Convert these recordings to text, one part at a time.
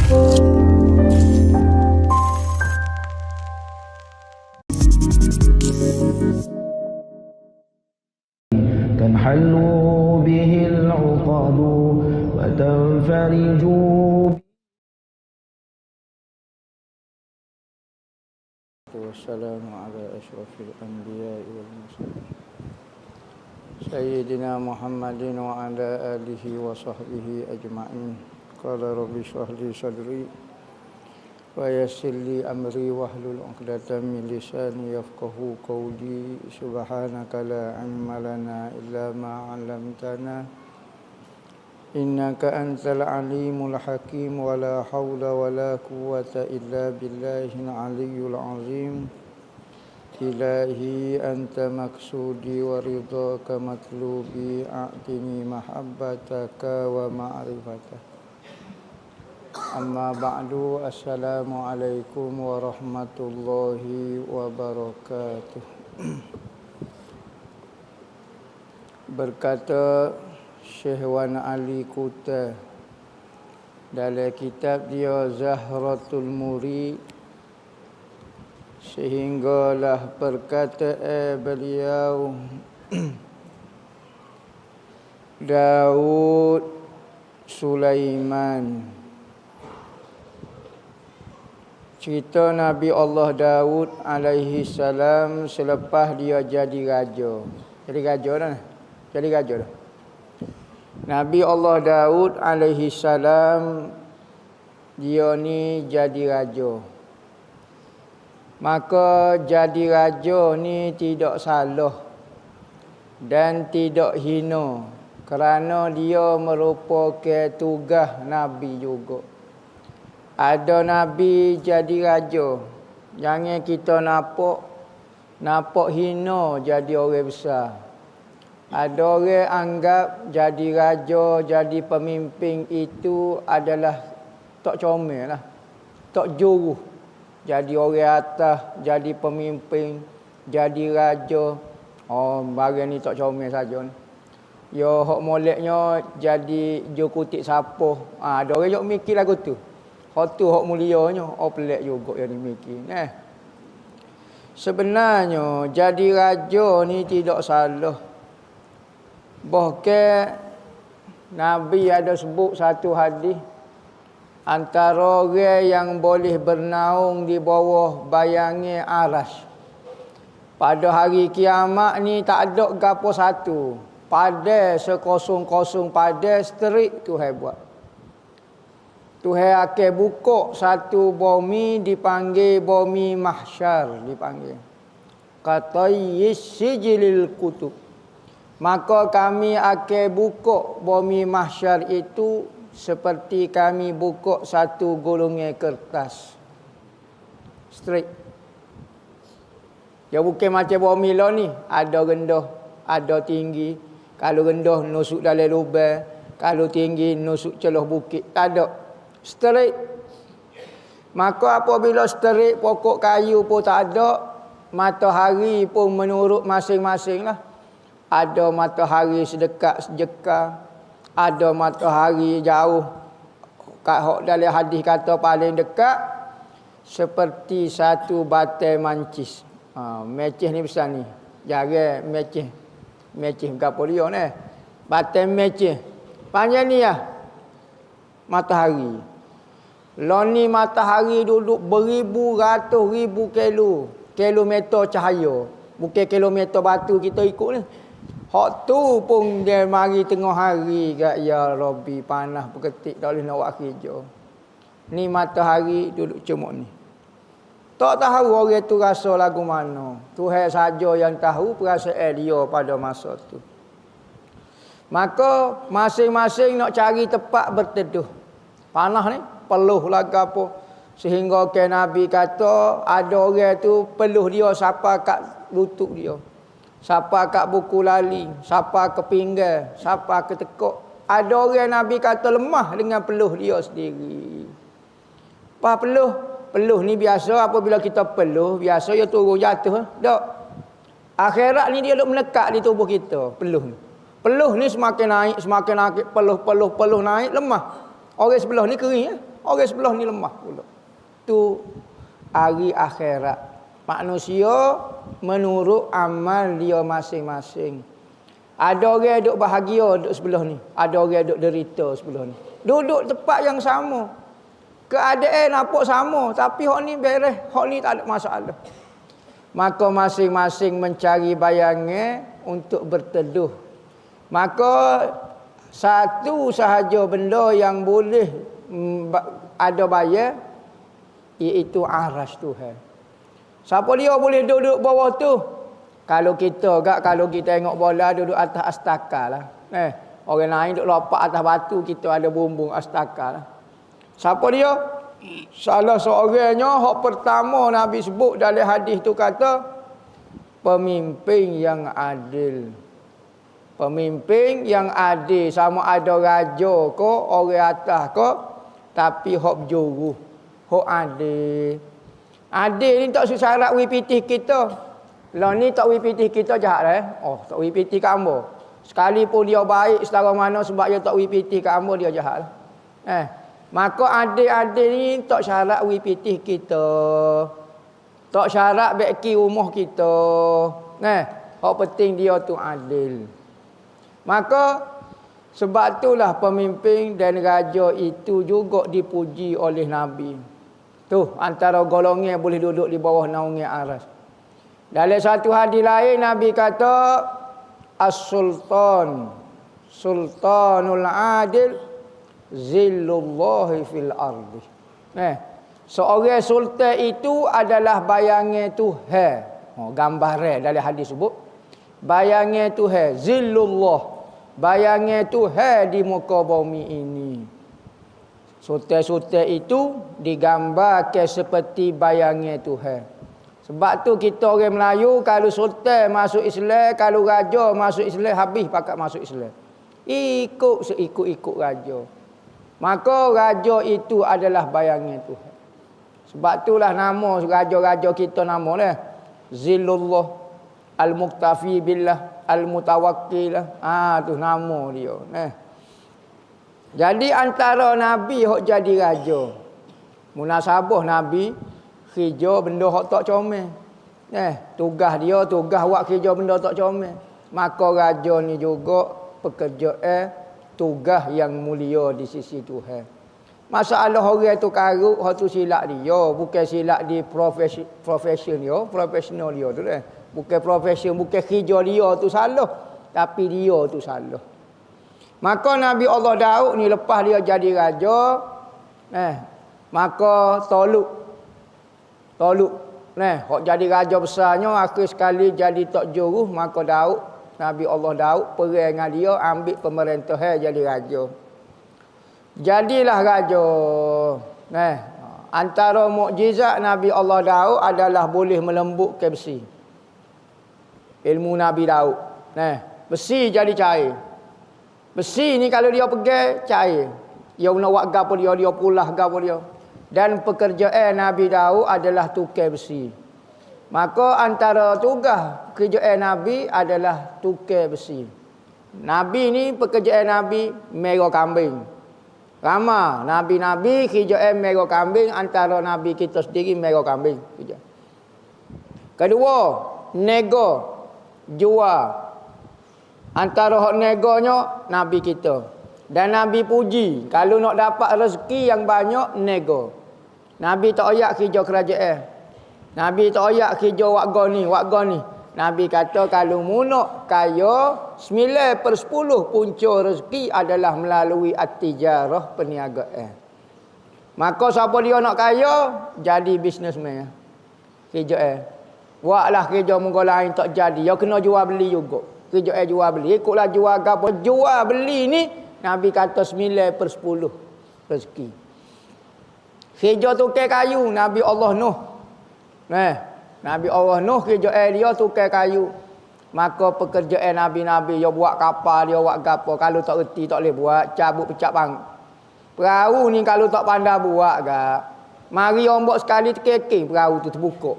تنحل به العقد وتنفرج. والسلام على أشرف الأنبياء والمرسلين سيدنا محمد وعلى آله وصحبه أجمعين. قال رب اشرح لي صدري ويسر لي أمري واحلل عقدة من لساني يفقهوا قولي. سبحانك لا علم لنا إلا ما علمتنا إنك أنت العليم الحكيم. ولا حول ولا قوة إلا بالله العلي العظيم. إلهي أنت مقصودي ورضاك مطلوبي. أعطني محبتك ومعرفتك. أما بعد. السلام عليكم ورحمة الله وبركاته. Berkata Syekh Wan Ali Kuta dalam kitab dia Zahratul Murid, sehinggalah perkataan beliau Daud Sulaiman. Cerita Nabi Allah Daud alaihi salam selepas dia jadi raja. Jadi raja dah. Jadi raja dah. Nabi Allah Daud alaihi salam dia ni jadi raja. Maka jadi raja ni tidak salah dan tidak hina, kerana dia merupakan tugas Nabi juga. Ada Nabi jadi raja, jangan kita nampak hina jadi orang besar. Ada orang anggap jadi raja, jadi pemimpin itu adalah tak comel lah, tak juruh. Jadi orang atas, jadi pemimpin, jadi raja. Oh, barang ni tak comel saja ni. Yo hok moleknya jadi jukutik sapoh. Ada orang yang mikir lagu tu. Hok tu hok mulianya, oh pelik juga yang dimikir. Sebenarnya jadi raja ni tidak salah. Bahkan Nabi ada sebut satu hadis, antara orang yang boleh bernaung di bawah bayangi aras pada hari kiamat ni tak ada gapo satu. Pada sekosong-kosong pada sterik Tuhan buat. Tuhan akan buka satu bumi dipanggil bumi mahsyar dipanggil. Kata yisjilil kutub. Maka kami akan buka bumi mahsyar itu seperti kami buka satu gulungan kertas. Straight. Ya bukan macam bumi lah ni. Ada rendah, ada tinggi. Kalau rendah nusuk dalam lubang. Kalau tinggi nusuk celah bukit. Tak ada. Straight. Maka apabila straight, pokok kayu pun tak ada. Matahari pun menurut masing-masing lah. Ada matahari sedekat sejeka, ada matahari jauh. Kat dalam hadis kata paling dekat seperti satu batai mancis. Mecis ni besar ni. Jarang mecis gapo dia ni. Batai mecis. Panjang ni lah matahari. Loni matahari duduk beribu ratus ribu kilometer cahaya. Bukan kilometer batu kita ikut ni. Hak tu pun dia mari tengah hari kat ya Rabbi, panas berketik tak boleh nak buat kerja. Ni matahari duduk cemuk ni. Tak tahu orang tu rasa lagu mana. Tuhan saja yang tahu perasaan dia pada masa tu. Maka masing-masing nak cari tempat berteduh. Panas ni peluh lagu apa. Sehingga ke Nabi kata ada orang tu peluh dia sampai kat lutut dia. Siapa kat buku lali, siapa ke pinggang, siapa ke tekuk. Ada orang Nabi kata lemah dengan peluh dia sendiri. Apa peluh? Peluh ni biasa apabila kita peluh, biasa dia turun jatuh. Tak. Akhirat ni dia duk melekat di tubuh kita, peluh ni. Peluh ni semakin naik, peluh naik, lemah. Orang sebelah ni kering. Orang sebelah ni lemah pula. Tu hari akhirat. Manusia menurut amal dia masing-masing. Ada orang duduk bahagia duduk sebelah ni. Ada orang duduk derita sebelah ni. Duduk tempat yang sama. Keadaan nampak sama. Tapi hak ni beres. Hak ni tak ada masalah. Maka masing-masing mencari bayangan untuk berteduh. Maka satu sahaja benda yang boleh ada bayar, iaitu aras Tuhan. Siapa dia boleh duduk bawah tu? Kalau kita tengok bola duduk atas astaka lah. Orang lain duduk lopak atas batu, kita ada bumbung astaka lah. Siapa dia? Salah seorangnya, hak pertama Nabi sebut dalam hadis tu kata, pemimpin yang adil. Pemimpin yang adil, sama ada raja ke, orang atas ke, tapi hak berjuruh, hak adil. Adil ni tak syarat WPT kita. Lah ni tak WPT kita jahat lah. Tak WPT kat hamba. Sekalipun dia baik setara mana sebab dia tak WPT kat hamba, dia jahat lah. Maka adil-adil ni tak syarat WPT kita. Tak syarat beki rumah kita. Hak penting dia tu adil. Maka sebab itulah pemimpin dan raja itu juga dipuji oleh Nabi. Tu antara golongan yang boleh duduk di bawah naungan aras. Dalam satu hadis lain Nabi kata, As-Sultan, Sultanul Adil, Zillullahi fil ardi. Seorang sultan itu adalah bayangan Tuhan. Gambaran dalam hadis sebut. Bayangan Tuhan, Zillullah. Bayangan Tuhan di muka bumi ini. Sultan-sultan itu digambarkan seperti bayangan Tuhan. Sebab tu kita orang Melayu, kalau sultan masuk Islam, kalau raja masuk Islam, habis pakat masuk Islam. Ikut raja. Maka raja itu adalah bayangan Tuhan. Sebab itulah nama raja-raja kita nama lah. Zillullah, Al-Muqtafi Billah, Al-Mutawakkil. Tu nama dia. Jadi antara Nabi hok jadi raja. Munasabah Nabi kerja benda hok tak comel. Tugas dia buat kerja benda tak comel. Maka raja ni juga pekerjaan tugas yang mulia di sisi Tuhan. Masalah orang tu karut, hak tu silap dia, bukan silap di profesional dia tu dah. Bukan profesion, bukan kerja dia tu salah, tapi dia tu salah. Maka Nabi Allah Daud ni lepas dia jadi raja, maka Talut. Hak jadi raja besarnya akhir sekali jadi tak juruh, maka Daud, Nabi Allah Daud perang dengan dia, ambil pemerintahan jadi raja. Jadilah raja. Antara mukjizat Nabi Allah Daud adalah boleh melembutkan besi. Ilmu Nabi Daud. Besi jadi cair. Besi ni kalau dia pegang cair. Dia nak buat gapo dia pulah gapo dia. Dan pekerjaan Nabi Daud adalah tukar besi. Maka antara tugas kerjaan Nabi adalah tukar besi. Nabi ni pekerjaan Nabi merah kambing. Ramai Nabi-Nabi kerjaan merah kambing, antara Nabi kita sendiri merah kambing. Kedua, nego, jual. Antara hak negonya Nabi kita. Dan Nabi puji, kalau nak dapat rezeki yang banyak, nego. Nabi tak ayak kerja kerajaan. Nabi tak ayak kerja warga ni. Nabi kata kalau mu nak kaya, 9/10 punca rezeki adalah melalui at-tijarah, perniagaan. Maka siapa dia nak kaya, jadi businessman. Kerjaan. Buatlah kerja muka lain tak jadi, dia kena jual beli juga. Kerjaan jual beli, ikutlah jual gapo. Jual beli ni Nabi kata 9/10 rezeki. Kerja tukar kayu Nabi Allah Nuh. Nabi Allah Nuh kerjaan dia tukar kayu. Maka pekerjaan Nabi-Nabi, dia buat kapal, dia buat gapo. Kalau tak reti tak boleh buat, cabut pecah bang. Perahu ni kalau tak pandai buat gak, mari ombak sekali terkekeh perahu tu terbuka.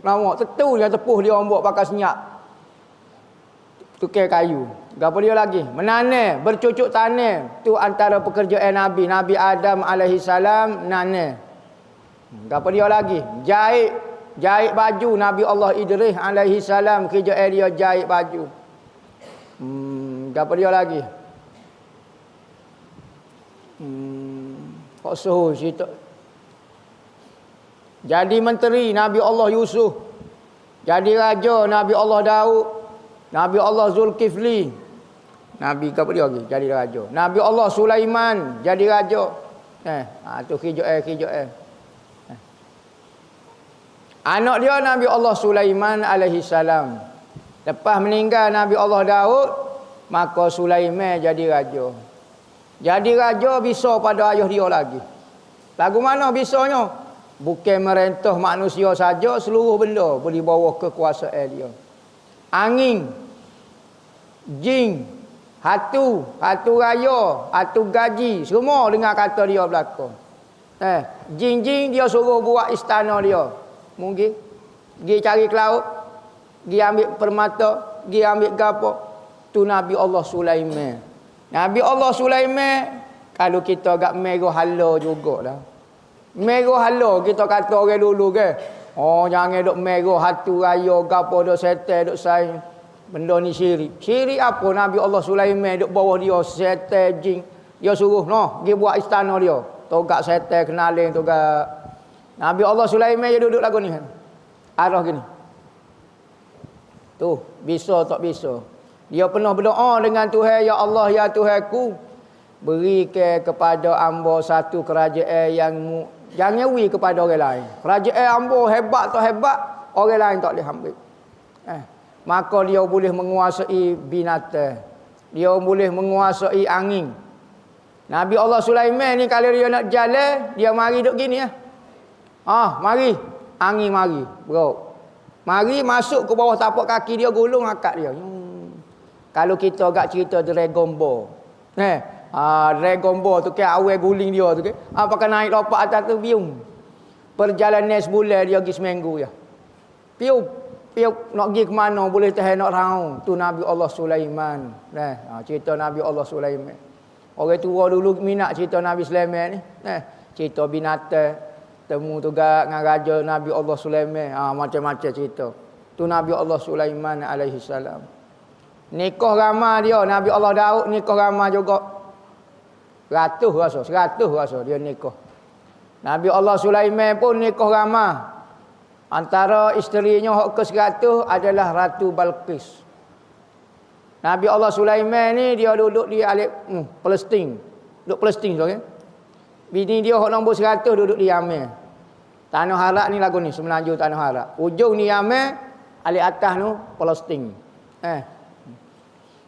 Lama tetu dia tepuh dia ombak pakai senyap. tukar kayu. Gapo dia lagi? Menanam, bercucuk tanam. Tu antara pekerjaan Nabi. Nabi Adam alaihi salam nanam. Gapo dia lagi? Jahit baju. Nabi Allah Idris alaihi salam kerjaan dia jahit baju. Gapo dia lagi? Kok suhu cerita. Jadi menteri Nabi Allah Yusuf. Jadi raja Nabi Allah Daud. Nabi Allah Zulkifli. Nabi apa dia lagi? Jadi raja. Nabi Allah Sulaiman jadi raja. Tu kerjaan. Anak dia Nabi Allah Sulaiman alaihi salam. Lepas meninggal Nabi Allah Daud, maka Sulaiman jadi raja. Jadi raja bisa pada ayah dia lagi. Lagu mana bisanya? Bukan merentah manusia saja, seluruh benda boleh bawa kekuasaan dia. Angin, jin, hatu raya, hatu gaji, semua dengar kata dia belakang. Jin-jin dia suruh buat istana dia. Mungkin pergi cari ke laut, pergi ambil permata, pergi ambil gapo. Tu Nabi Allah Sulaiman. Nabi Allah Sulaiman, kalau kita agak mega hala jugalah. Mega hala kita kata orang dulu ke. Oh jangan duk mega hatu raya gapo duk setan duk saing. Benda ni syirik. Syirik apa? Nabi Allah Sulaiman duk bawah dia setan jin. Dia suruh pergi buat istana dia. Togak setan kenalin togak. Nabi Allah Sulaiman dia duduk lagu ni kan. Arah gini. Tu, bisa tak bisa. Dia pernah berdoa dengan Tuhan, ya Allah ya Tuhanku, berikan kepada hamba satu kerajaan yang jangan wi kepada orang lain. Kerajaan hamba hebat tak hebat, orang lain tak boleh ambil. Maka dia boleh menguasai binatang. Dia boleh menguasai angin. Nabi Allah Sulaiman ni kalau dia nak jalan, dia mari duk gini ya. Mari. Angin mari, bro. Mari masuk ke bawah tapak kaki dia, gulung akak dia. Kalau kita agak cerita Dragon Ball. Dragon Ball tu ke awal guling dia tu ke. Pakai naik lompat atas tu biung. Perjalanan sebulan dia pergi seminggu ya. Piup nak pergi ke mana boleh tahan nak raung. Tu Nabi Allah Sulaiman. Cerita Nabi Allah Sulaiman. Orang tua dulu minat cerita Nabi Sulaiman ni. Cerita binatang. Temu juga dengan raja Nabi Allah Sulaiman. Macam-macam cerita. Tu Nabi Allah Sulaiman alaihi salam. Nikah ramah dia Nabi Allah Daud nikah ramah juga. 100 rasa dia nikah. Nabi Allah Sulaiman pun nikah ramah. Antara isterinya hak ke-100 adalah Ratu Balqis. Nabi Allah Sulaiman ni dia duduk di Palestin. Duduk Palestin so, okay? Bini dia hak nombor 100 duduk di Yaman. Tanah Harak ni lagu ni semenanjung Tanah Harak. Ujung ni Yaman, alik atas tu Palestin.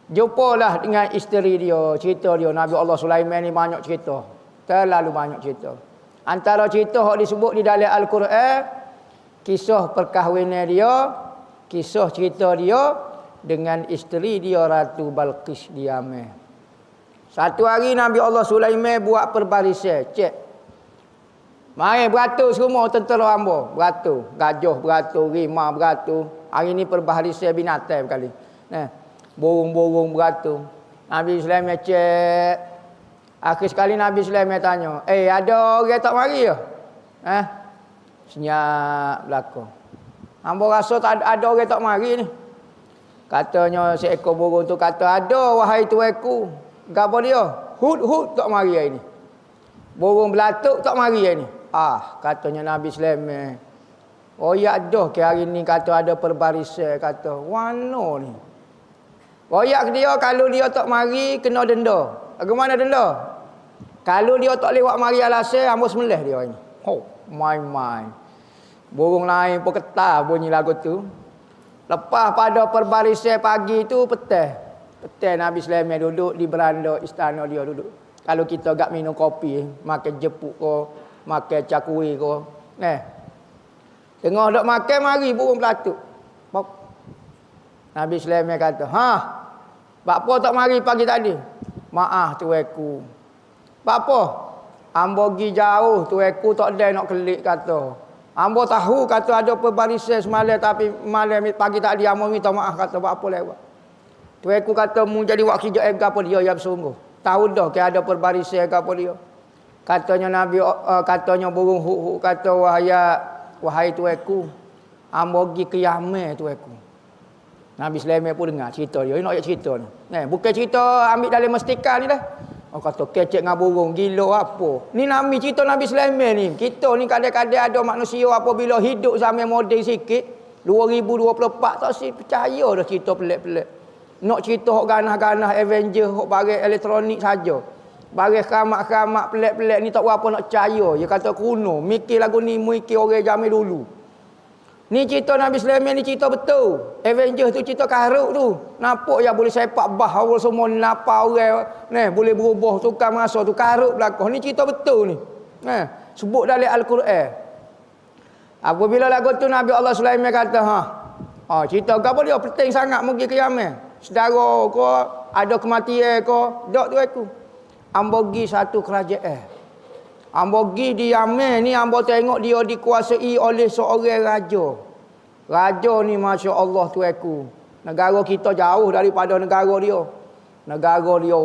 Jumpalah dengan isteri dia, cerita dia. Nabi Allah Sulaiman ni banyak cerita. Terlalu banyak cerita. Antara cerita yang disebut di dalam Al-Quran, kisah perkahwinan dia, kisah cerita dia dengan isteri dia Ratu Balqis di Yaman. Satu hari Nabi Allah Sulaiman buat perbarisan, cek. Mari beratur semua tentera hamba, beratur. Gajah beratur, rimau beratur. Hari ni perbarisan binatang kali. Burung-burung beratur. Nabi Sulaiman cek. Akhir sekali Nabi Sulaiman tanya, ada orang tak mari ke? Senyap belakang. Hamba rasa tak ada orang tak mari ni. Katanya seekor burung tu kata, ada wahai tuanku. Gapo dia? Hud tak mari hari ni. Burung belatuk tak mari hari ni. Katanya Nabi Sulaiman. Oh ya dah ke hari ni kata ada perbarisan kata. Wano ni. Royak dia kalau dia tak mari kena denda. Bagaimana denda? Kalau dia tak lewat mari alasan hamba sembelih dia ini. Main-main. Burung lain pun ketar bunyi lagu tu. Lepas pada perbarisan pagi tu petang Nabi Sulaiman duduk di beranda istana dia duduk. Kalau kita agak minum kopi, makan jepuk ke, makan cakui ke. Tengah duk makan mari burung pelatuk. Nabi Sulaiman kata, apa tak mari pagi tadi? Maaf tuanku. Apa? Hamba pergi jauh, tuanku tak ada nak kelik kata. Hamba tahu kata ada perbarisan semalam tapi malam pagi tadi hamba minta maaf kata apa lewat. Tuanku kata mu jadi wak kijak apa dia yang sungguh. Tahu dah ke ada perbaris apa dia. Katanya Nabi katanya burung huk kata wahai tuanku, hamba pergi ke Yaman tuanku. Nabi Sulaiman pun dengar cerita dia. Nak cerita ni. Bukan cerita ambil dalam mestika ni dah. Kata kecek dengan burung gila apa. Ni Nabi cerita Nabi Sulaiman ni. Kita ni kadang-kadang ada manusia apabila hidup zaman moden sikit 2024 tak si percaya dah cerita pelik-pelik. Nak cerita hok ganah-ganah Avenger hok barang elektronik saja. Barang khamak-khamak pelik-pelik ni tak apa nak percaya. Dia kata kuno, mikir lagu ni mikir orang zaman dulu. Ni cerita Nabi Sulaiman ni cerita betul. Avenger tu cerita karuk tu. Nampak ya boleh sepak bah awal semua napa orang ni boleh berubah tukar masa tu karuk belakang. Ni cerita betul ni. Sebut dalam Al-Quran. Apabila lagu tu Nabi Allah Sulaiman kata cerita apa dia penting sangat pergi ke Yaman. Saudara ko ada kematian ko dak tu aku. Ambo pergi satu kerajaan. Ambo pergi di Yaman ni ambo tengok dia dikuasai oleh seorang raja. Raja ni masya-Allah tuanku. Negara kita jauh daripada negara dia. Negara dia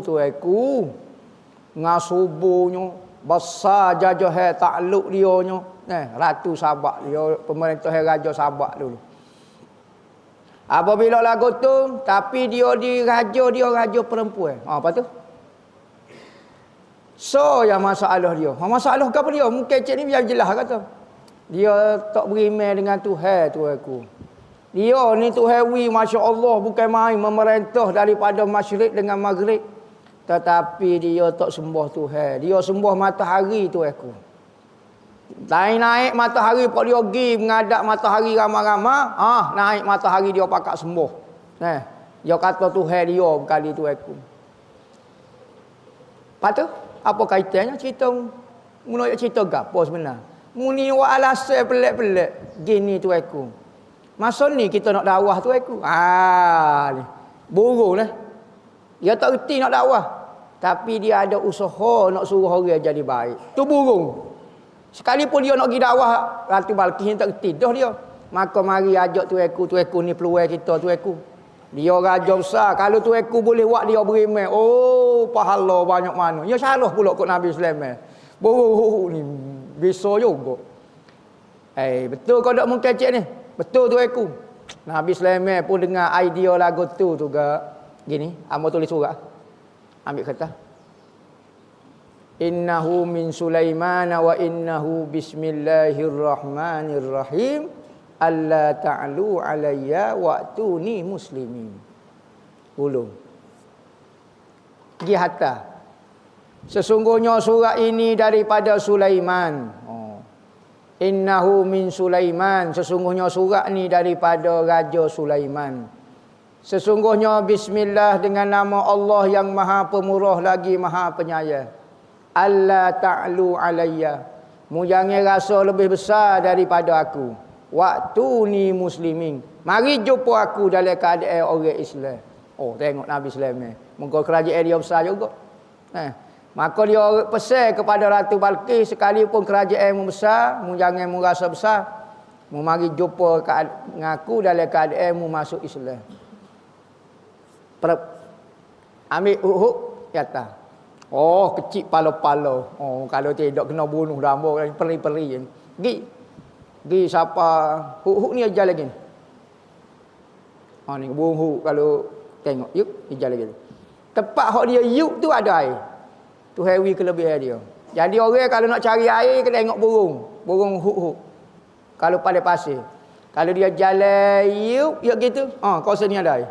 tuanku. Ngasubunya besar jajah takluk dia nya. Ratu Sabak dia pemerintah raja Sabak dulu. Apabila lagu tu tapi dia raja perempuan. Apa tu? So yang masalah dia. Masalah apa dia? Mungkin cik ni biar jelas kata. Dia tak beriman dengan Tuhan tuanku. Dia ni Tuhan masya-Allah bukan main memerintah daripada masyrik dengan maghrib. Tetapi dia tak sembah Tuhan. Dia sembah matahari tuanku. Naik matahari pak dia pergi mengadap matahari ramai-ramai. Naik matahari dia pakak sembah. Dia kata Tuhan dia berkali tuanku. Lepas tu apa kaitannya cerita mu nak cerita gapo sebenarnya? Mu ni wa alasan pelik-pelik gini tuanku. Masa ni kita nak dakwah tuanku. Ni. Burung lah. Dia tak reti nak dakwah. Tapi dia ada usaha nak suruh orang jadi baik. Tu burung. Sekalipun dia nak pergi dakwah Ratu Balqis tak reti dah dia. Maka mari ajak tuanku ni peluang kita tuanku. Dia raja besar. Kalau tuanku boleh buat dia beriman. Pahala banyak mana. Ya salah pula kot Nabi Sulaiman. Burung ni bisa juga. Betul kau tak mungkin cik ni. Betul tuanku. Nabi Sulaiman pun dengar idea lagu tu juga. Gini, hamba tulis surah. Ambil kata. Innahu min Sulaiman wa innahu bismillahirrahmanirrahim. Alla ta'lu alayya wa'tuni muslimin. Ulung. Pergi hatta. Sesungguhnya surah ini daripada Sulaiman. Innahu min Sulaiman. Sesungguhnya surah ini daripada Raja Sulaiman. Sesungguhnya bismillah dengan nama Allah yang maha pemurah lagi maha penyayang. Alla ta'lu alayya. Mu jangan rasa lebih besar daripada aku. Waktuni muslimin. Mari jumpa aku dalam keadaan orang Islam. Tengok Nabi Sulaiman. Muka kerajaan dia besar juga. Maka dia pesan kepada Ratu Balqis sekalipun kerajaan mu besar, mu jangan mu rasa besar. Mu mari jumpa dengan aku dalam keadaan mu masuk Islam. Ambil uhuk kata. Kecil pala-pala. Kalau tidak kena bunuh rambo peri-peri. Pergi siapa huk ni ajar lagi. Ni burung huk kalau tengok yuk ajar lagi. Tempat hak dia yuk tu ada air. Tu hewi kelebihan dia. Jadi orang kalau nak cari air kena tengok burung huk. Kalau pada pasir. Kalau dia jalan yuk gitu, kawasan ni ada air.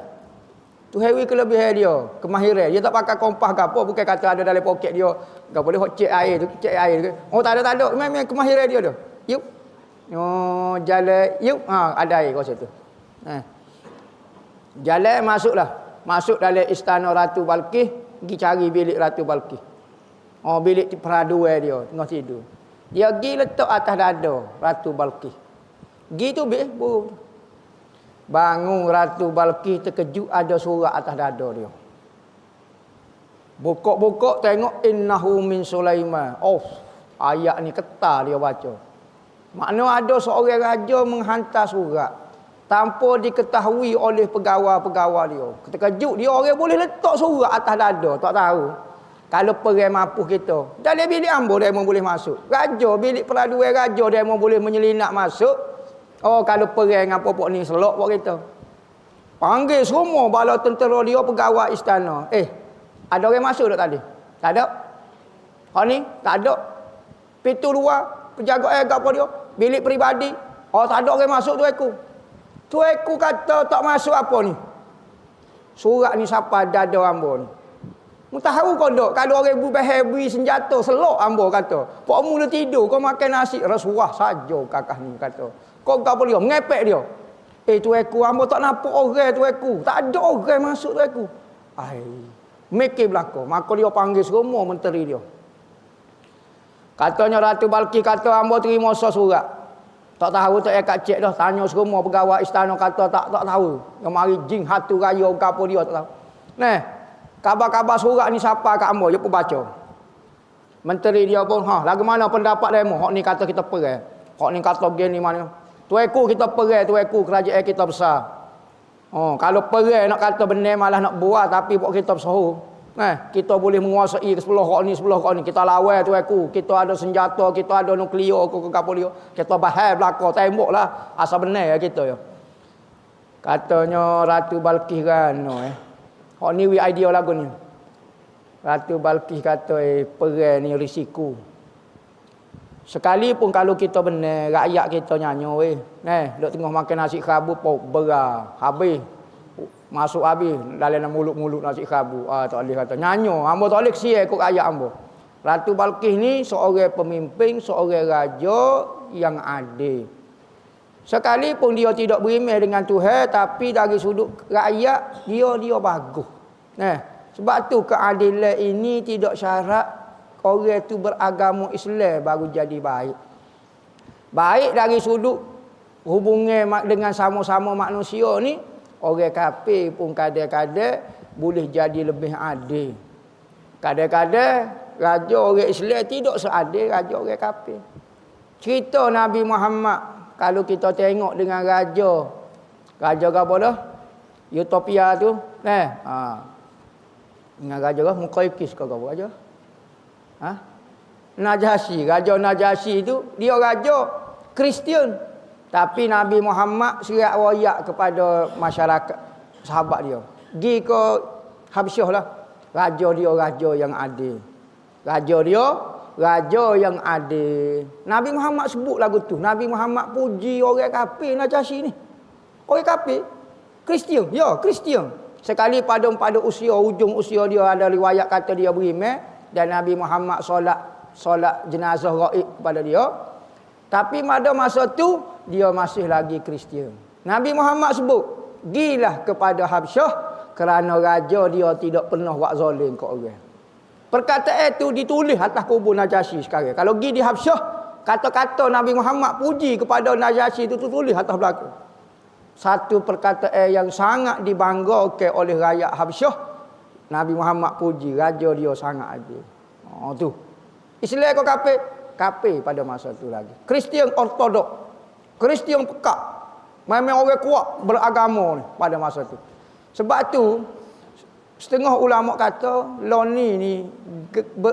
Tu hewi kelebihan dia, kemahiran. Dia tak pakai kompas ke apa, bukan kata ada dalam poket dia. Enggak boleh cek air tu, tak ada. Memang kemahiran dia tu. Yuk. Jalan yuk ada air kat situ. Jalan masuk dalam istana Ratu Balqis, pergi cari bilik Ratu Balqis. Bilik peraduan dia tengah tidur. Dia pergi letak atas dada Ratu Balqis. Pergi tu burung. Bangun Ratu Balqis terkejut ada surat atas dada dia. Buka tengok innahu min Sulaiman. Ayat ni ketar dia baca. Makna ada seorang raja menghantar surat. tanpa diketahui oleh pegawai-pegawai dia. Terkejut dia, orang boleh letak surat atas dada, tak tahu. Kalau pergi mampu kita, dalam bilik ambo dia memang boleh masuk. Raja, bilik peraduan raja dia memang boleh menyelinap masuk. Oh, kalau pergi dengan popok ni selok buat kita. Panggil semua bala tentera dia, pegawai istana. Ada orang masuk tak tadi? Tak ada. Ni, tak ada. Pintu luar, penjaga apa dia? Bilik peribadi. Oh, tak ada orang masuk Tuanku kata tak masuk apa ni? Surat ni siapa dada ambo ni? Mu tahu kau dok kalau orang beri senjata selok ambo kata. Pok mula tidur kau makan nasi rasuah saja kakak ni kata. Kau gapo dia? Ngepek dia. Tuanku ambo tak nampak orang tuanku. Tak ada orang masuk tuanku. Mikir belaka. Maka dia panggil semua menteri dia. Katanya Ratu Balqis kata ambo terima surat. Tak tahu tak kat cek dah, tanya semua pegawai istana kata tak tahu. Yang mari jing hatu raya gapo dia tak tahu. Nah, kabar-kabar surat ni siapa kat ambo, dia pun baca. Menteri dia pun, lagu mana pendapat demo? Hak ni kata kita pergi. Hak ni kata begini mana? Tuanku kita pergi, tuanku kerajaan kita besar. Kalau pergi nak kata benar malah nak buat tapi buat kita besar. Kita boleh menguasai sebelah hak ni, kita lawan tuanku. Kita ada senjata, kita ada nuklear ke kapal dia. Kita bahaya belaka temboklah asal benar kita ya. Katanya Ratu Balqis kan hak ni idea lagu ni. Ratu Balqis kata perang ni risiko. Sekalipun kalau kita benar, rakyat kita nyanyi duk tengah makan nasi kerabu pok berah habis. Masuk habis dalam mulut-mulut nasi kerabu. Tak boleh kata nyanyo. Ambo tak boleh kesian ikut ayat ambo. Ratu Balqis ni seorang pemimpin, seorang raja yang adil. Sekalipun dia tidak berimeh dengan Tuhan, tapi dari sudut rakyat dia bagus. Sebab tu keadilan ini tidak syarat orang tu beragama Islam baru jadi baik. Baik dari sudut hubungan dengan sama-sama manusia ni, orang kafir pun kadang-kadang boleh jadi lebih adil. Kadang-kadang raja orang Islam tidak seadil raja orang kafir. Cerita Nabi Muhammad kalau kita tengok dengan raja apa dah? Utopia tu, dengan raja ke Muqawqis ke apa raja? Najasyi, raja Najasyi tu dia raja Kristian. Tapi Nabi Muhammad serat royak kepada masyarakat sahabat dia. Pergi ke Habsyah lah. Raja dia raja yang adil. Raja yang adil. Nabi Muhammad sebut lagu tu. Nabi Muhammad puji orang kafir Najasyi ni. Orang kafir Kristian. Ya, Kristian. Sekali pada ujung usia dia ada riwayat kata dia beriman dan Nabi Muhammad solat jenazah gaib kepada dia. Tapi pada masa tu dia masih lagi Kristian. Nabi Muhammad sebut, "Gilah kepada Habsyah kerana raja dia tidak pernah buat zalim ke orang." Perkataan itu ditulis atas kubur Najasyi sekarang. Kalau pergi di Habsyah, kata-kata Nabi Muhammad puji kepada Najasyi itu tulis atas belakang. Satu perkataan yang sangat dibanggakan oleh rakyat Habsyah. Nabi Muhammad puji raja dia sangat adil. Tu. Islam kau kafir pada masa tu lagi. Kristian ortodok. Kristian pekak. Memang orang kuat beragama ni pada masa tu. Sebab tu setengah ulama kata loni ni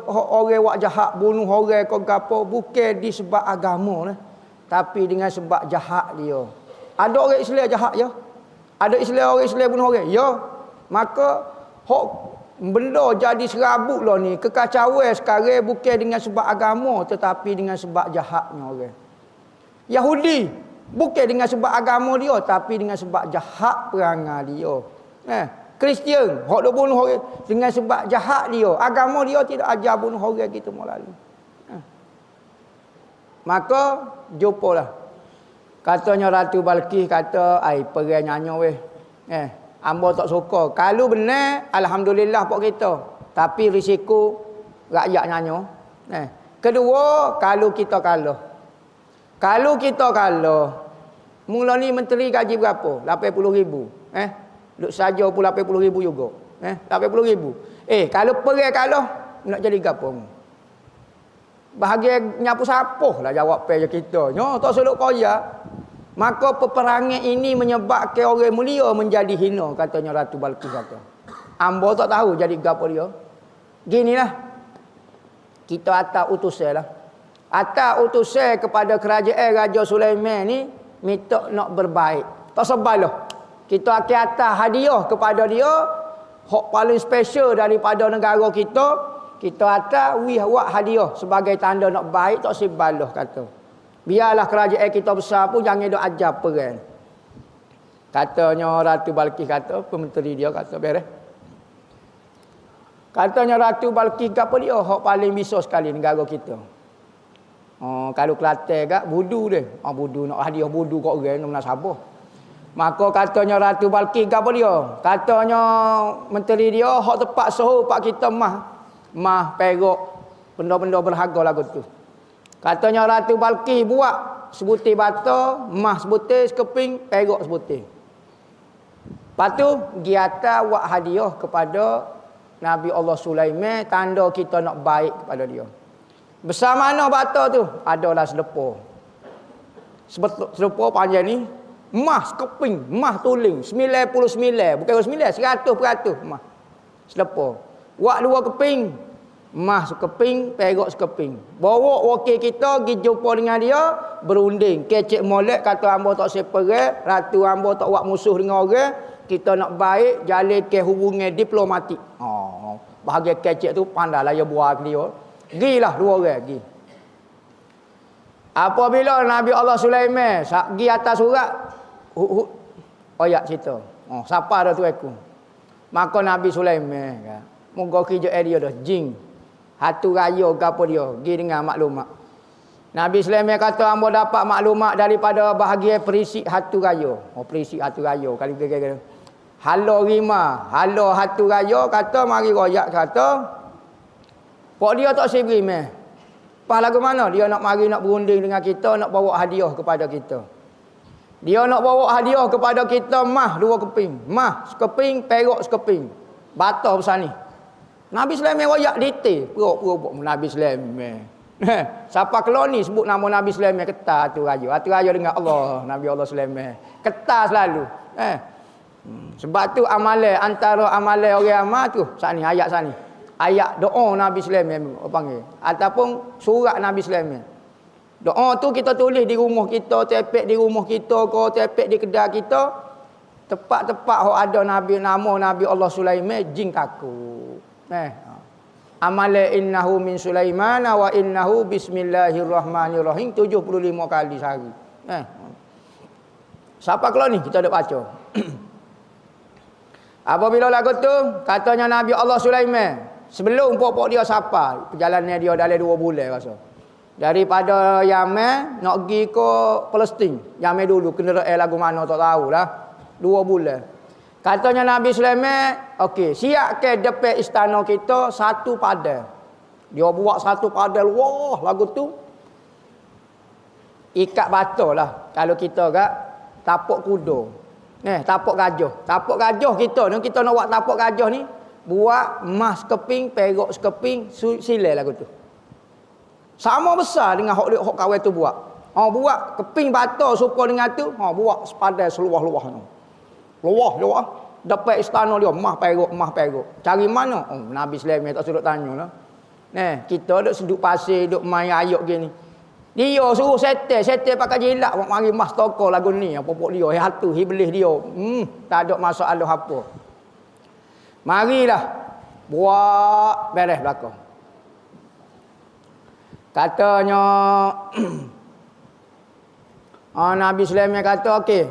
orang wak jahat bunuh orang ke gapo bukan disebab agama ni, tapi dengan sebab jahat dia. Ada orang Islam jahat ya. Ada orang Islam bunuh orang. Ya. Maka benda jadi serabut lah ni. Kekacauan sekarang bukan dengan sebab agama tetapi dengan sebab jahatnya orang. Yahudi bukan dengan sebab agama dia tapi dengan sebab jahat perangai dia. Kristian hok dok bunuh orang dengan sebab jahat dia. Agama dia tidak ajar bunuh orang gitu lalu. Maka jumpalah. Katanya Ratu Balqis kata, pergi nyanyi weh. Ambo tak suka. Kalau benar, alhamdulillah pok kita. Tapi risiko rakyat nyanyi. Kedua, kalau kita kalah. Kalau kita kalah, mula ni menteri gaji berapa? 80,000. Duk saja pun 80,000 juga. 80,000. Kalau pergi kalah, nak jadi gapo? Bahagian nyapu sapuh lah jawab pe kita. Nyo tak selok koyak. Maka peperangan ini menyebabkan orang mulia menjadi hina, katanya Ratu Balqis kata. Ambo tak tahu jadi gapo dia. Ginilah. Kita atas utusan lah. Atas utusan kepada kerajaan Raja Sulaiman ni minta nak berbaik. Tak sebalah. Kita akan atas hadiah kepada dia hak paling special daripada negara kita. Kita atas buat hadiah sebagai tanda nak baik, tak sebalah kata. Biarlah kerajaan kita besar pun jangan duk ajar perang. Katanya Ratu Balqis kata, pementeri dia kata beres. Katanya Ratu Balqis apa dia? Hak paling bisa sekali negara kita. Kalau Kelantan gak budu dia. Budu nak hadiah budu kat orang nak menasabah. Maka katanya Ratu Balqis apa dia? Katanya menteri dia hak tepat suhu pak kita mah perak benda-benda berharga lagu tu. Katanya Ratu Balqis buat sebutir bata, emas sebutir, sekeping, perak sebutir. Lepas tu, giata buat hadiah kepada Nabi Allah Sulaiman, tanda kita nak baik kepada dia. Besar mana bata tu? Adalah selepah. Selepah panjang ni, emas sekeping, emas tuling, 99, bukan 99, 100% emas. Selepah. Buat 2 keping, emas sekeping, perak sekeping. Bawa wakil kita pergi jumpa dengan dia, berunding. Kecek molek kata hamba tak separate, ratu hamba tak buat musuh dengan orang, kita nak baik, jalin ke hubungan diplomatik. Bahagian kecek tu pandailah dia buat dia. Gilah 2 orang pergi. Apabila Nabi Allah Sulaiman pergi atas surat ayat cerita. Siapa dah tu aku. Maka Nabi Sulaiman moga kerja dia dah jing. Hatu raya ke apa dia, pergi dengan maklumat. Nabi Sulaiman kata hamba dapat maklumat daripada bahagian perisik hatu raya. Perisik hatu raya kali kira-kira. Halo rima, halo hatu raya kata mari royak kata. Pak dia tak sibri meh. Pas lagu mana dia nak mari nak berunding dengan kita, nak bawa hadiah kepada kita. Dia nak bawa hadiah kepada kita mah 2 keping, mah sekeping, perak sekeping. Bata besar ni. Nabi Sulaiman royak detail, puruk-puruk Nabi Sulaiman. Siapa keluar ni sebut nama Nabi Sulaiman ketar hatu raya. Hatu raya dengan Allah, Nabi Allah Sulaiman. Ketar selalu. Sebab tu amalan antara amalan orang amal tu sat ni ayat sat ni. Ayat doa Nabi Sulaiman panggil ataupun surat Nabi Sulaiman. Doa tu kita tulis di rumah kita, tepek di rumah kita ke, tepek di kedai kita. Tepat-tepat ada Nabi nama Nabi Allah Sulaiman jing takut. Amale innahu min Sulaiman wa innahu bismillahirrahmanirrahim 75 kali sehari. Siapa keluar ni kita ada baca. Apabila lagu tu katanya Nabi Allah Sulaiman sebelum pokok dia siapa perjalanan dia dalam 2 bulan rasa. Daripada Yaman nak pergi ke Palestin. Yaman dulu kena lagu mana tak tahulah. 2 bulan. Katanya Nabi Sulaiman, okey, siapkan depan istana kita 1 padang. Dia buat 1 padang, wah lagu tu. Ikat bata lah. Kalau kita kat tapak kuda. Tapak gajah. Tapak gajah kita ni, kita nak buat tapak gajah ni, buat emas sekeping, perak sekeping, silai lagu tu. Sama besar dengan hak kawan tu buat. Buat keping bata serupa dengan tu, buat sepadan seluah-luah ni. Luah. Dapat istana dia, mah perak. Cari mana? Nabi Sulaiman tak suruh tanya lah. Kita duk seduk pasir, duk main ayuk gini. Dia suruh setel pakai jilat. Mari mas toko lagu ni. Popok dia, hatu, iblis dia. Tak ada masalah apa. Marilah. Buat beres belakang. Katanya, Nabi Sulaiman kata, okey.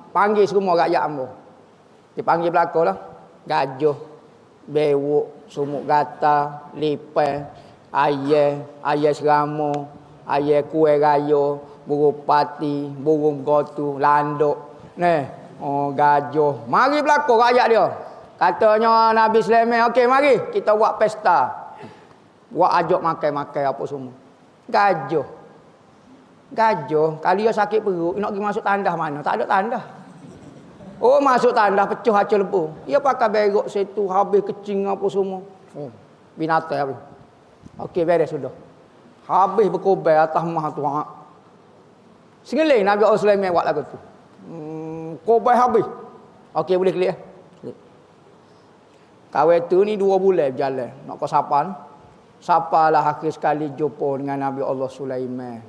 Panggil semua rakyat hamba. Dipanggil belakang lah. Gajah, bewok, sumuk gata, lipai, ayam serama, ayam kuih raya, burung pati, burung gotu, landuk. Gajah. Mari belakang rakyat dia. Katanya Nabi Sulaiman, okey mari kita buat pesta. Buat ajak makan-makan apa semua. Gajah, kalau dia sakit perut, nak pergi masuk tandas mana? Tak ada tandas. Masuk tandas, pecah hancur lebu. Dia pakai berok situ, habis kecing apa semua. Binatang habis. Okey, beres sudah. Habis berkobar atas mah tu. Sengeling Nabi Allah Sulaiman buat lagu tu. Korban habis. Okey, boleh clear. Kahwin tu ni 2 bulan berjalan. Nak ke Sapan. Sapalah akhir sekali jumpa dengan Nabi Allah Sulaiman.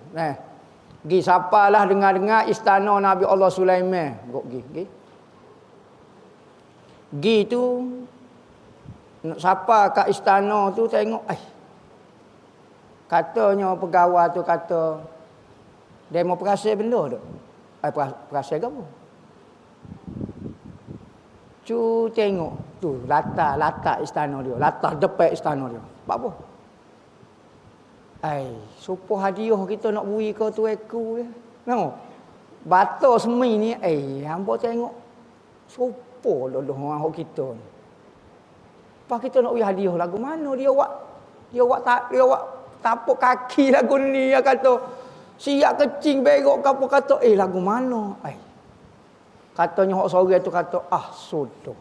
Gi sapalah dengar-dengar istana Nabi Allah Sulaiman. Gi. Gi tu nak sapa kat istana tu tengok katanya pegawai tu kata dia mau perasa benda tu. Perasa ke apa? Cu tengok tu latar istana dia, latar depan istana dia. Apa? Supo hadiah kita nak beri kau tu aku dia. Tengok. Bata semi ni, hangpa tengok. Supo dah orang hok kita ni. Pas kita nak beri hadiah lagu mana dia buat tapak kaki lagu ni dia kata. Siap kecing berok apa kata, lagu mana? Katanya hok sore tu kata, sudah.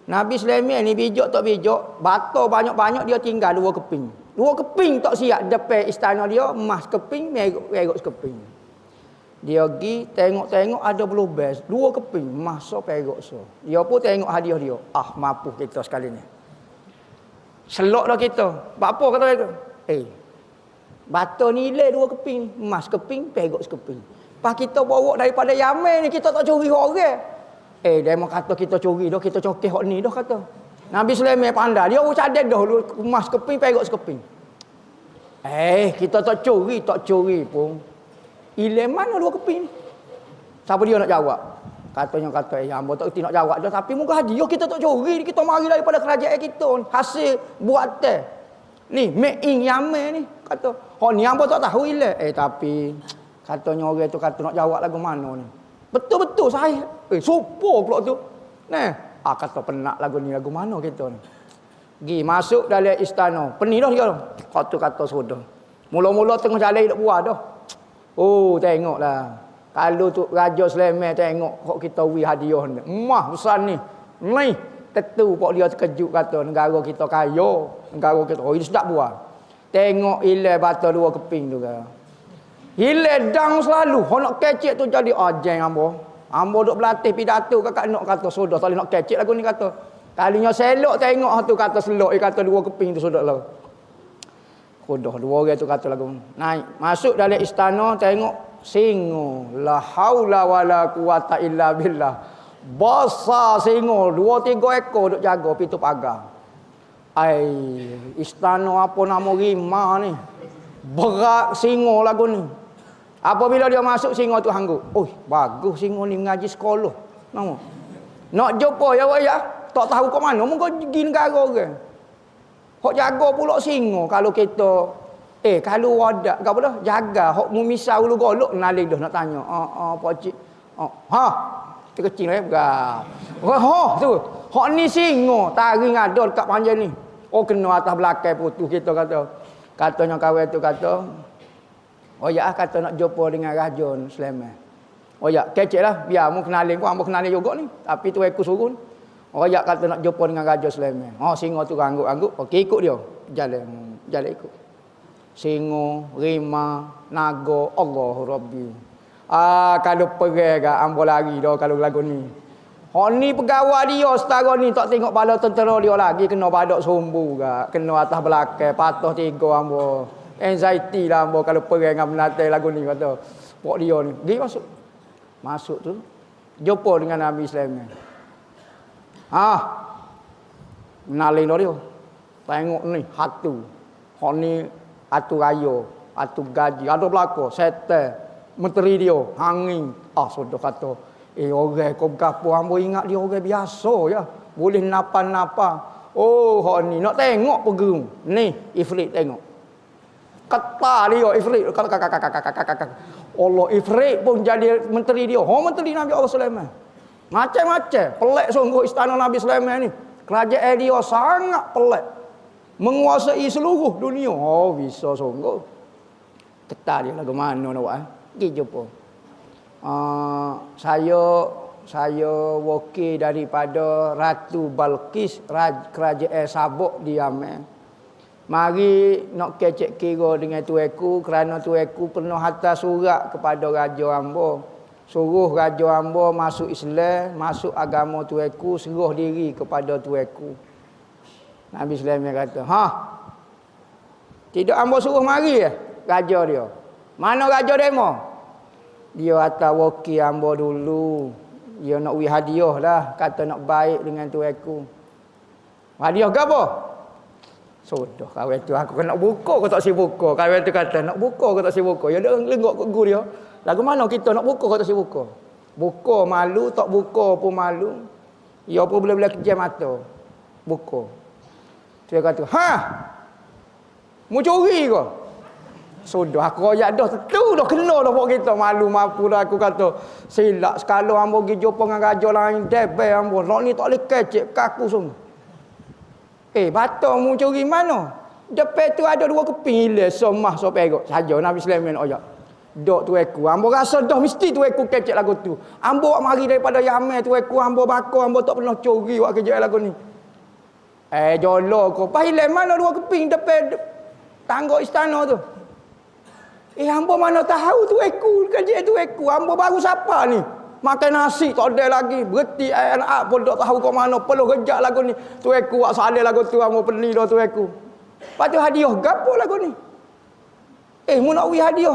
Nabi Sulaiman ni bijak tak bijak, bata banyak-banyak dia tinggal 2 keping. 2 keping tak siap depan istana dia, emas keping, merok sekeping. Dia pergi tengok-tengok ada berlubang, 2 keping, emas so perok so. Dia pun tengok hadiah dia. Mampu kita sekali ni. Selok dah kita. Apa kata dia? Bata nilai 2 keping, emas keping, perok sekeping. Pas kita bawa daripada Yaman ni kita tak curi orang. Dia mau kata kita curi dah, kita cokeh hok ni dah kata. Nabi Sulaiman pandai, dia cadang dah emas keping, perok sekeping. Kita tak curi pun. Ilan mana 2 keping? Siapa dia nak jawab? Katanya hamba tak reti nak jawab dah, tapi muka hadiah kita tak curi, kita mari daripada kerajaan kita. Hasil buatan. Ni make in Yaman ni kata. Hok ni hamba tak tahu ilan. Tapi katanya orang tu kata nak jawab lagu mana ni. Betul-betul saya. Sopo pula tu. Kata penak lagu ni lagu mana kita ni. Gi masuk dalam istana. Pening dah dia. Kata sudah. Mula-mula tengah jalan tak buah dah. Tengoklah. Kalau tu Raja Sulaiman tengok kok kita beri hadiah ni. Emas besar ni. Ni tentu pok dia terkejut kata negara kita kaya. Negara kita ini sedap buah. Tengok ilai bata 2 keping tu kan. Hilal dang selalu. Hok nak kecek tu jadi ajeng hamba. Hamba duk berlatih pidato kakak nak kata sudah tak boleh nak kecek lagu ni kata. Kalinya selok tengok tu kata selok kata 2 keping tu sudah lah. Sudah 2 orang tu kata lagu. Naik masuk dalam istana tengok singo. La haula wala quwata illa billah. Besar singo 2-3 ekor duk jaga pintu pagar. Istana apa nama Rima ni. Berat singo lagu ni. Apabila dia masuk singo tu hanggup. Bagus singo ni mengaji sekolah. Nak jumpa ya. Tak tahu kat mana. Mungkin pergi negara orang. Hok jaga pula singo. Kalau kita kalau wadak apa dah jaga hok mumisau lu golok nalih dah nak tanya. Pak cik. Dia kecil berat. Tu. Hok ni singo taring ada dekat panjang ni. Kena atas belakang putus kita kata. Katanya kawan tu kata, kata nak jumpa dengan Raja Sulaiman. Keceklah, biar mu kenalin pun, hamba kenalin juga ni. Tapi tu aku suruh. Kata nak jumpa dengan Raja Sulaiman. Singo tu angguk-angguk. Ikut dia. Jalan ikut. Singo, Rima, Naga, Allahu Rabbi. Kalau pergi kat hamba lari dah kalau lagu ni. Ni pegawai dia setara ni tak tengok bala tentera dia lagi kena badak sumbu gak, kena atas belakang, patah 3 hamba. Anxiety lah hamba kalau pergi dengan menatai lagu ni kata. Pok dia ni. Dia masuk. Masuk tu jumpa dengan Nabi Sulaiman. Menalin dia. Tengok ni hatu. Ni hatu raya, hatu gaji, ada belaka, setan, menteri dia, hangin. Sudah kata orang kau berapa hamba ingat dia orang biasa ya. Boleh napa-napa. Hak ni nak tengok pergi. Ni Ifrit tengok. Kata dia Ifrit. Allah Ifrit pun jadi menteri dia. Menteri Nabi Allah Sulaiman. Macam-macam. Pelik sungguh istana Nabi Sulaiman ni. Kerajaan dia sangat pelik. Menguasai seluruh dunia. Bisa sungguh. Kata dia lagu mana nak buat. Pergi jumpa. Saya wakil daripada Ratu Balqis kerajaan Sabuk di Yaman. Mari nak kecek kira dengan tuanku kerana tuanku pernah hantar surat kepada raja hamba. Suruh raja hamba masuk Islam, masuk agama tuanku, serah diri kepada tuanku. Nabi Sulaiman kata, tidak hamba suruh mari raja dia. Mana raja demo? Dia hantar wakil hamba dulu. Dia nak hadiah lah, kata nak baik dengan tuanku. Hadiah ke apa? Sudah kawan tu aku nak buka kau tak si buka. Kawan tu kata nak buka kau tak si buka. Ya dia lenggok ke guru dia. Lagu mana kita nak buka kau tak si buka. Buka malu, tak buka pun malu. Ya pun boleh-boleh kejam mata. Buka. Dia kata, mu curi ke? Sudah aku royak dah tentu dah kena dah buat kita malu mampu dah aku kata. Silap sekali hamba pergi jumpa dengan raja lain debel hamba. Nak ni tak boleh kecek kaku semua. Batak mu curi mana? Depan tu ada 2 keping hilang somah so perok. Saja Nabi Sulaiman oyak. Dok tuanku, hamba rasa dah mesti tuanku kecek lagu tu. Hamba wak mari daripada Yaman tuanku, hamba bakar, hamba tak pernah curi wak kerja lagu ni. Jolo ko. Hilang mana 2 keping depan tangga istana tu. Hamba mana tahu tuanku kerja tuanku. Hamba baru siapa ni? Makan nasi tak ada lagi. Berhenti anak pun tak tahu kat mana. Perlu kejap lagu ni. Tuanku wak salih lagu tu. Hamba peni dah tuanku. Lepas tu hadiah gapo lagu ni? Mu nak beri hadiah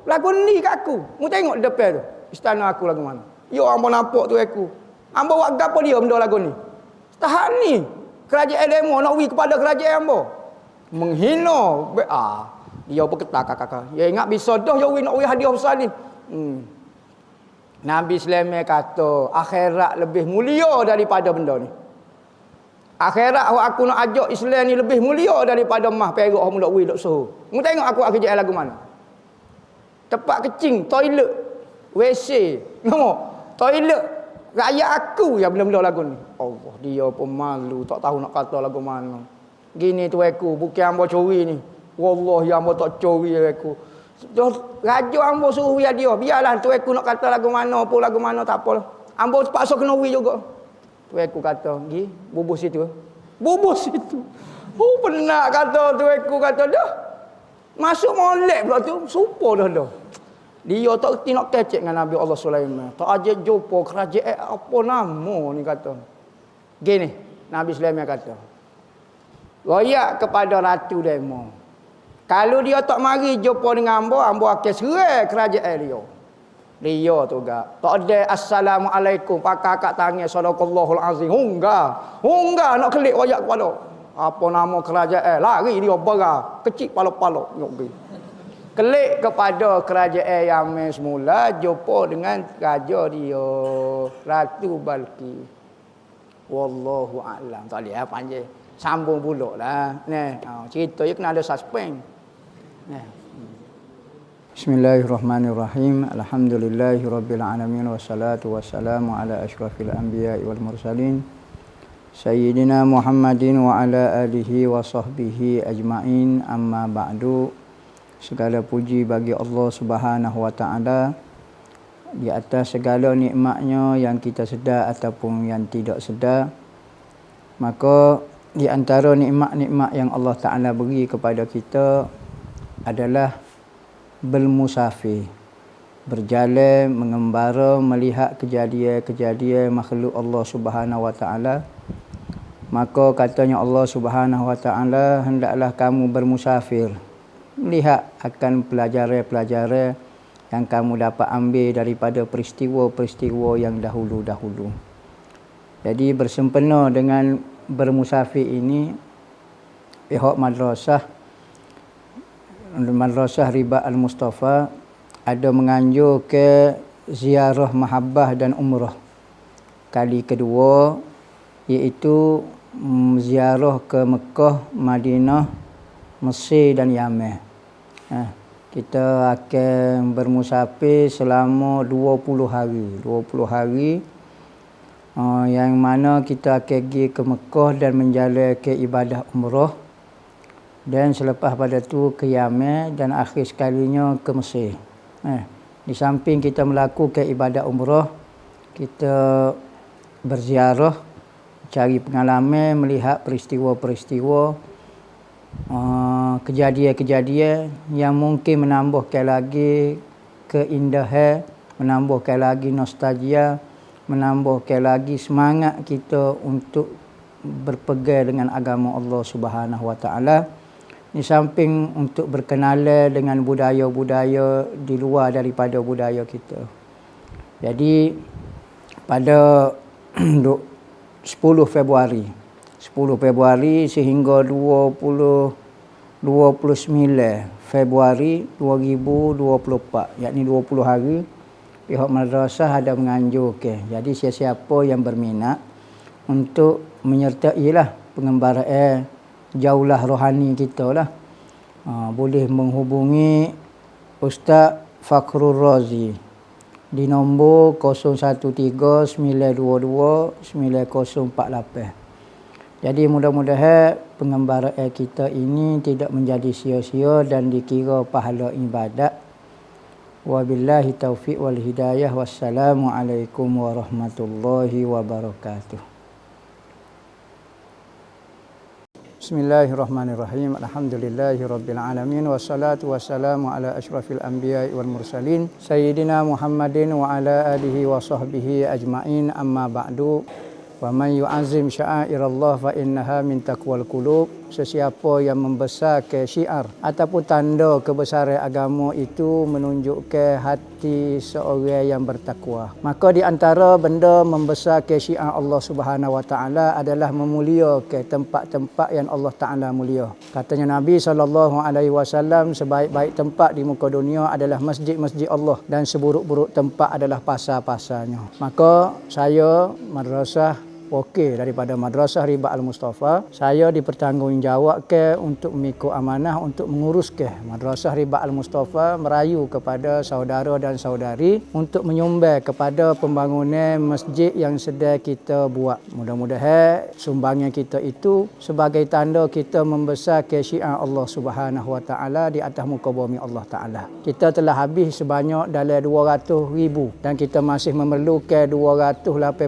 lagu ni kat aku. Mu tengok depan tu. Istana aku lagu mana. Yo hamba nampak tuanku. Hamba buat gapo dia benda lagu ni? Tahap ni. Kerajaan demo nak beri kepada kerajaan hamba. Menghina. Dia pun ketak. Ya ingat bisa dah dia nak beri hadiah besar ni. Nabi Sulaiman kata, akhirat lebih mulia daripada benda ni. Akhirat aku nak ajak Islam ni lebih mulia daripada mah perak hang nak beri dok suhu. Mu tengok aku kerja lagu mana? Tempat kecing, toilet, WC, nama toilet rakyat aku yang benda-benda lagu ni. Allah, dia pun malu, tak tahu nak kata lagu mana. Gini tu aku, bukan hamba curi ni. Wallahi hamba tak curi aku. Raja hamba suruh dia. Biarlah tu aku nak kata lagu mana tak apa. Hamba terpaksa kena beri juga. Tu aku kata, "Gi, bubuh situ." Bubuh situ. Penat kata tu aku kata dah. Masuk molek pula tu, supo dah. Dia tak reti nak kecek dengan Nabi Allah Sulaiman. Tak aja jumpa kerajaan apa nama ni kata. Gini, Nabi Sulaiman kata. Royak kepada ratu demo. Kalau dia tak mari jumpa dengan hamba akan serai kerajaan dia. Dia tu gak. Tak ada assalamualaikum pakai kat tangan sadaqallahul azim. Hungga nak kelik royak kepada. Apa nama kerajaan? Lari dia berah. Kecil pala-pala nyok pergi. Kelik kepada kerajaan Yaman semula jumpa dengan raja dia, Ratu Balqis. Wallahu a'lam. Tak boleh panjang. Sambung pula lah. Cerita je kena ada suspend. Bismillahirrahmanirrahim. Alhamdulillahirabbil alamin wassalatu wassalamu ala asyrafil anbiya'i wal mursalin sayyidina Muhammadin wa ala alihi wa sahbihi ajmain. Amma ba'du. Segala puji bagi Allah Subhanahu wa taala di atas segala nikmatnya yang kita sedar ataupun yang tidak sedar. Maka di antara nikmat-nikmat yang Allah Taala beri kepada kita adalah bermusafir, berjalan, mengembara, melihat kejadian-kejadian makhluk Allah Subhanahu wa taala. Maka katanya Allah Subhanahu wa taala, hendaklah kamu bermusafir, melihat akan pelajaran-pelajaran yang kamu dapat ambil daripada peristiwa-peristiwa yang dahulu-dahulu. Jadi bersempena dengan bermusafir ini, pihak Madrasah Ribat Al-Mustafa ada menganjur ke ziarah mahabbah dan umrah kali kedua, iaitu ziarah ke Mekah, Madinah, Mesir dan Yaman. Kita akan bermusafir selama 20 hari. 20 hari yang mana kita akan pergi ke Mekah dan menjalankan ibadah umrah. Dan selepas pada tu ke Yaman dan akhir sekalinya ke Mesir. Di samping kita melakukan ibadah umrah, kita berziarah, cari pengalaman, melihat peristiwa-peristiwa kejadian-kejadian yang mungkin menambahkan lagi keindahan, menambahkan lagi nostalgia, menambahkan lagi semangat kita untuk berpegang dengan agama Allah Subhanahu Wa Taala. Di samping untuk berkenalan dengan budaya-budaya di luar daripada budaya kita. Jadi pada 10 Februari sehingga 29 Februari 2024, yakni 20 hari, pihak madrasah ada menganjurkan. Jadi siapa yang berminat untuk menyertailah pengembaraan jaulah rohani kita lah, boleh menghubungi Ustaz Fakhrul Razi di nombor 0139229048. Jadi mudah-mudahan pengembaraan kita ini tidak menjadi sia-sia dan dikira pahala ibadat. Wabillahi taufiq wal hidayah. Wassalamualaikum warahmatullahi wabarakatuh. Bismillahirrahmanirrahim. Alhamdulillahirabbil alamin wassalatu wassalamu ala asyrafil anbiya'i wal mursalin sayyidina Muhammadin wa ala alihi wa sahbihi ajmain. Amma ba'du. Wa man yu'azzim sya'airallah fa innaha min taqwal qulub. Sesiapa yang membesarkan syiar ataupun tanda kebesaran agama itu menunjukkan hati seorang yang bertakwa. Maka di antara benda membesarkan syiar Allah Subhanahu Wa Taala adalah memuliakan tempat-tempat yang Allah Taala mulia. Katanya Nabi SAW, sebaik-baik tempat di muka dunia adalah masjid-masjid Allah dan seburuk-buruk tempat adalah pasar-pasarnya. Maka saya madrasah wakil daripada Madrasah Ribat Al-Mustafa, saya dipertanggungjawabkan untuk memikul amanah untuk menguruskan Madrasah Ribat Al-Mustafa, merayu kepada saudara dan saudari untuk menyumbang kepada pembangunan masjid yang sedang kita buat. Mudah-mudahan sumbangan kita itu sebagai tanda kita membesarkan syiar Allah Subhanahu Wa Taala di atas muka bumi Allah Taala. Kita telah habis sebanyak dalam 200,000 dan kita masih memerlukan 280,000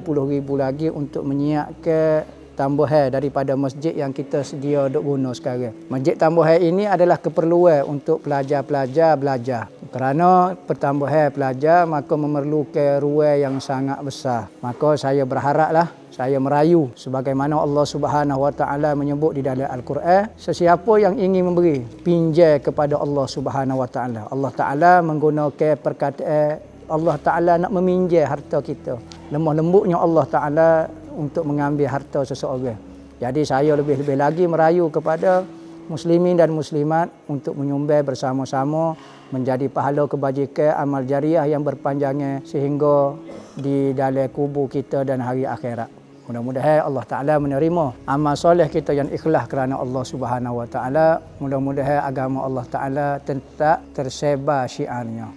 lagi untuk menyiapkan tambahan daripada masjid yang kita sedia duk guna sekarang. Masjid tambahan ini adalah keperluan untuk pelajar-pelajar belajar. Kerana pertambahan pelajar maka memerlukan ruang yang sangat besar. Maka saya berharaplah, saya merayu sebagaimana Allah Subhanahu Wa Taala menyebut di dalam Al-Quran, sesiapa yang ingin memberi pinjam kepada Allah Subhanahu Wa Taala. Allah Taala menggunakan perkataan Allah Taala nak meminjam harta kita. Lemah lembutnya Allah Taala untuk mengambil harta seseorang. Jadi saya lebih-lebih lagi merayu kepada muslimin dan muslimat untuk menyumbang bersama-sama menjadi pahala kebajikan amal jariah yang berpanjangnya sehingga di dalam kubur kita dan hari akhirat. Mudah-mudahan Allah Ta'ala menerima amal soleh kita yang ikhlas kerana Allah Subhanahu Wa Ta'ala. Mudah-mudahan agama Allah Ta'ala tetap tersebar syiarnya.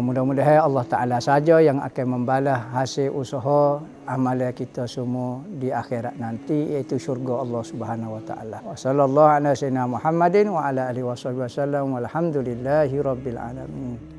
Mudah-mudahan Allah Ta'ala saja yang akan membalas hasil usaha amalan kita semua di akhirat nanti, iaitu syurga Allah Subhanahu Wa Ta'ala. Wa sallallahu ala sayyidina Muhammadin wa ala alihi wasallam walhamdulillahi rabbil alamin.